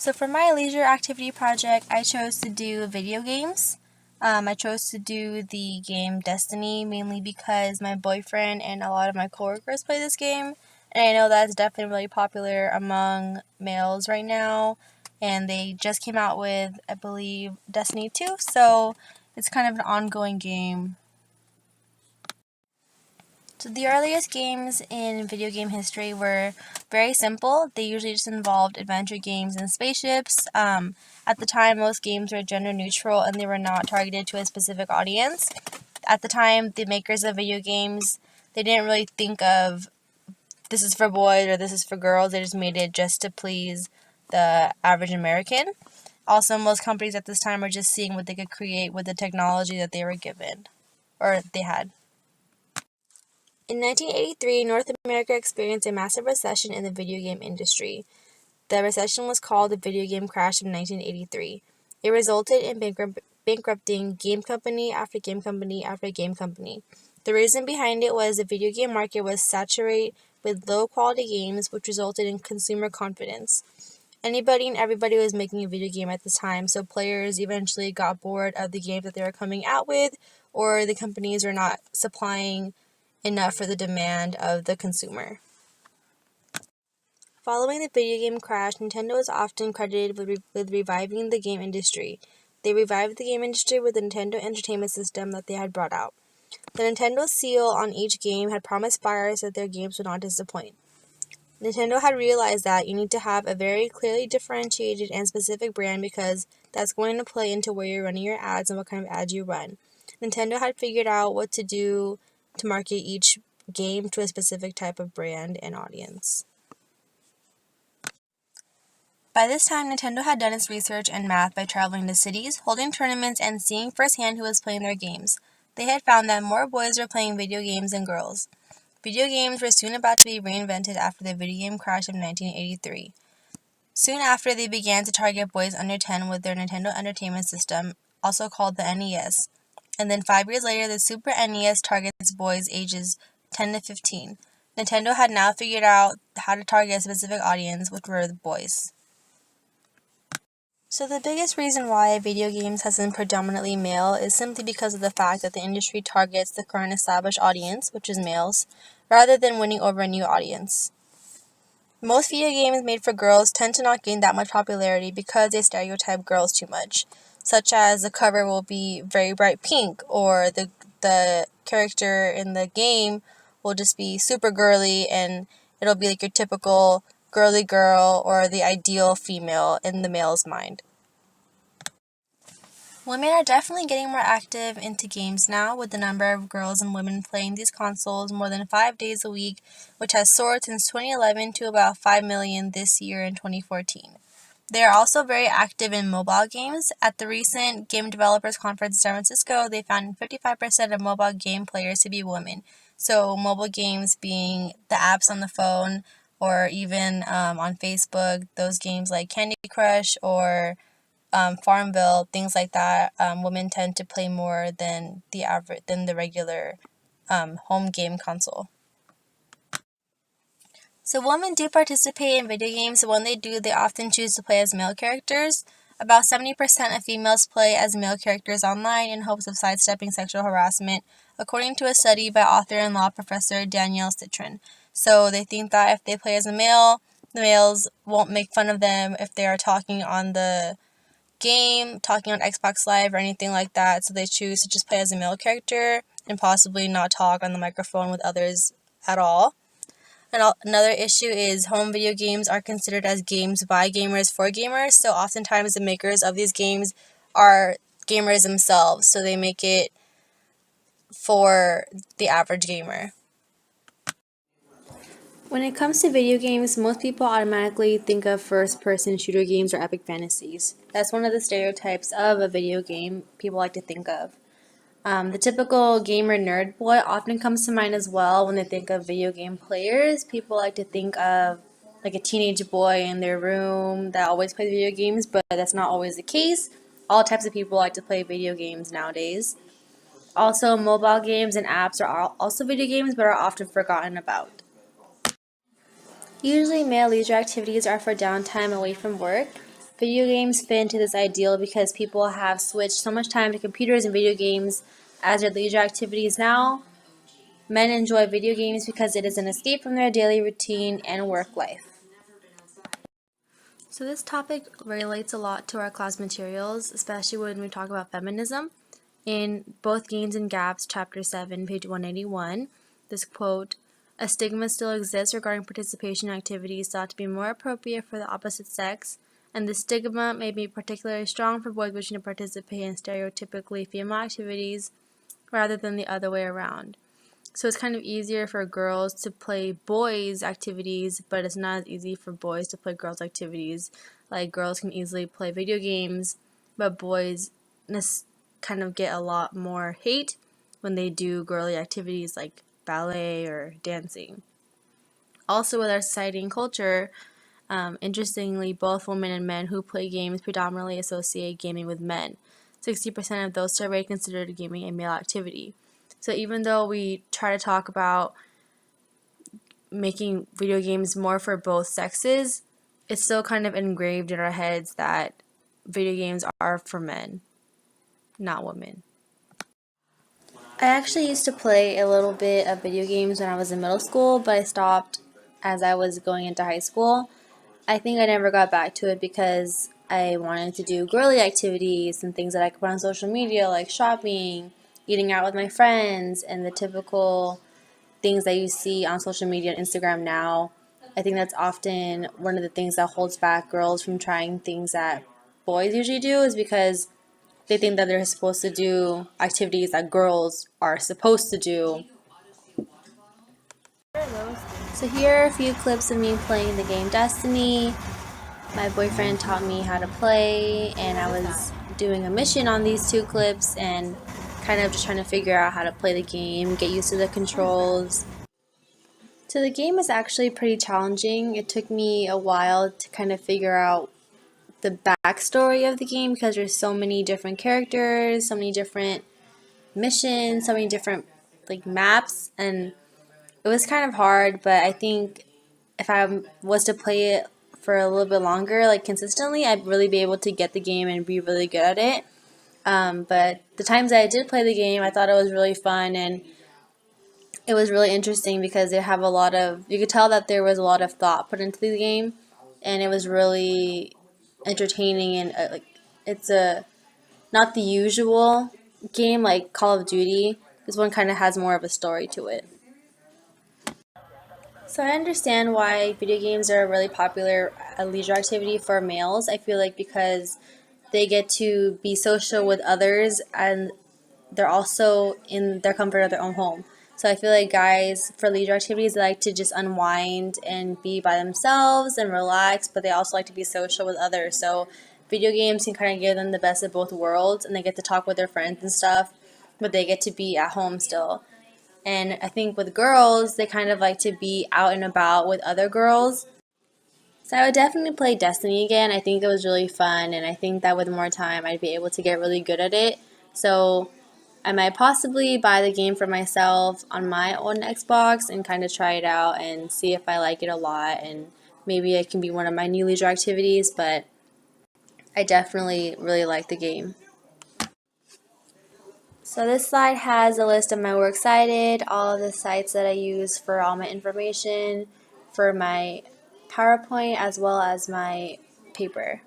So for my leisure activity project, I chose to do video games. I chose to do the game Destiny mainly because my boyfriend and a lot of my coworkers play this game, and I know that's definitely really popular among males right now, and they just came out with, I believe, Destiny 2, so it's kind of an ongoing game. So the earliest games in video game history were very simple. They usually just involved adventure games and spaceships. At the time, most games were gender neutral and they were not targeted to a specific audience. At the time, the makers of video games, they didn't really think of this is for boys or this is for girls. They just made it just to please the average American. Also, most companies at this time were just seeing what they could create with the technology that they were given or they had. In 1983, North America experienced a massive recession in the video game industry. The recession was called the video game crash of 1983. It resulted in bankrupting game company after game company after game company. The reason behind it was the video game market was saturated with low-quality games, which resulted in consumer confidence. Anybody and everybody was making a video game at this time, so players eventually got bored of the games that they were coming out with, or the companies were not supplying enough for the demand of the consumer. Following the video game crash, Nintendo is often credited with reviving the game industry. They revived the game industry with the Nintendo Entertainment System that they had brought out. The Nintendo seal on each game had promised buyers that their games would not disappoint. Nintendo had realized that you need to have a very clearly differentiated and specific brand because that's going to play into where you're running your ads and what kind of ads you run. Nintendo had figured out what to do to market each game to a specific type of brand and audience. By this time, Nintendo had done its research and math by traveling to cities, holding tournaments, and seeing firsthand who was playing their games. They had found that more boys were playing video games than girls. Video games were soon about to be reinvented after the video game crash of 1983. Soon after, they began to target boys under 10 with their Nintendo Entertainment System, also called the NES. And then 5 years later, the Super NES targets boys ages 10 to 15. Nintendo had now figured out how to target a specific audience, which were the boys. So the biggest reason why video games has been predominantly male is simply because of the fact that the industry targets the current established audience, which is males, rather than winning over a new audience. Most video games made for girls tend to not gain that much popularity because they stereotype girls too much, such as the cover will be very bright pink, or the character in the game will just be super girly and it'll be like your typical girly girl or the ideal female in the male's mind. Women are definitely getting more active into games now, with the number of girls and women playing these consoles more than 5 days a week, which has soared since 2011 to about 5 million this year in 2014. They are also very active in mobile games. At the recent Game Developers Conference in San Francisco, they found 55% of mobile game players to be women. So mobile games being the apps on the phone or even on Facebook, those games like Candy Crush or Farmville, things like that, women tend to play more than the regular home game console. So women do participate in video games, and when they do, they often choose to play as male characters. About 70% of females play as male characters online in hopes of sidestepping sexual harassment, according to a study by author and law professor Danielle Citron. So they think that if they play as a male, the males won't make fun of them if they are talking on the game, talking on Xbox Live or anything like that, so they choose to just play as a male character and possibly not talk on the microphone with others at all. And another issue is home video games are considered as games by gamers for gamers, so oftentimes the makers of these games are gamers themselves, so they make it for the average gamer. When it comes to video games, most people automatically think of first-person shooter games or epic fantasies. That's one of the stereotypes of a video game people like to think of. The typical gamer nerd boy often comes to mind as well when they think of video game players. People like to think of like a teenage boy in their room that always plays video games, but that's not always the case. All types of people like to play video games nowadays. Also, mobile games and apps are also video games, but are often forgotten about. Usually, male leisure activities are for downtime away from work. Video games fit into this ideal because people have switched so much time to computers and video games as their leisure activities now. Men enjoy video games because it is an escape from their daily routine and work life. So this topic relates a lot to our class materials, especially when we talk about feminism. In both Gains and Gaps, Chapter 7, page 181, this quote, "A stigma still exists regarding participation in activities thought to be more appropriate for the opposite sex, and the stigma may be particularly strong for boys wishing to participate in stereotypically female activities rather than the other way around." So it's kind of easier for girls to play boys' activities, but it's not as easy for boys to play girls' activities. Like, girls can easily play video games, but boys kind of get a lot more hate when they do girly activities like ballet or dancing. Also, with our society and culture, interestingly, both women and men who play games predominantly associate gaming with men. 60% of those surveyed considered gaming a male activity. So even though we try to talk about making video games more for both sexes, it's still kind of engraved in our heads that video games are for men, not women. I actually used to play a little bit of video games when I was in middle school, but I stopped as I was going into high school. I think I never got back to it because I wanted to do girly activities and things that I could put on social media, like shopping, eating out with my friends, and the typical things that you see on social media and Instagram now. I think that's often one of the things that holds back girls from trying things that boys usually do, is because they think that they're supposed to do activities that girls are supposed to do. So here are a few clips of me playing the game Destiny. My boyfriend taught me how to play, and I was doing a mission on these two clips and kind of just trying to figure out how to play the game, get used to the controls. So the game is actually pretty challenging. It took me a while to kind of figure out the backstory of the game because there's so many different characters, so many different missions, so many different maps, and it was kind of hard, but I think if I was to play it for a little bit longer, consistently, I'd really be able to get the game and be really good at it. But the times that I did play the game, I thought it was really fun, and it was really interesting because they have you could tell that there was a lot of thought put into the game, and it was really entertaining, and it's not the usual game like Call of Duty. This one kind of has more of a story to it. So I understand why video games are a really popular leisure activity for males. I feel like because they get to be social with others and they're also in their comfort of their own home. So I feel like guys, for leisure activities, they like to just unwind and be by themselves and relax, but they also like to be social with others. So video games can kind of give them the best of both worlds, and they get to talk with their friends and stuff, but they get to be at home still. And I think with girls, they kind of like to be out and about with other girls. So I would definitely play Destiny again. I think it was really fun, and I think that with more time, I'd be able to get really good at it. So I might possibly buy the game for myself on my own Xbox and kind of try it out and see if I like it a lot, and maybe it can be one of my new leisure activities, but I definitely really like the game. So this slide has a list of my works cited, all of the sites that I use for all my information, for my PowerPoint, as well as my paper.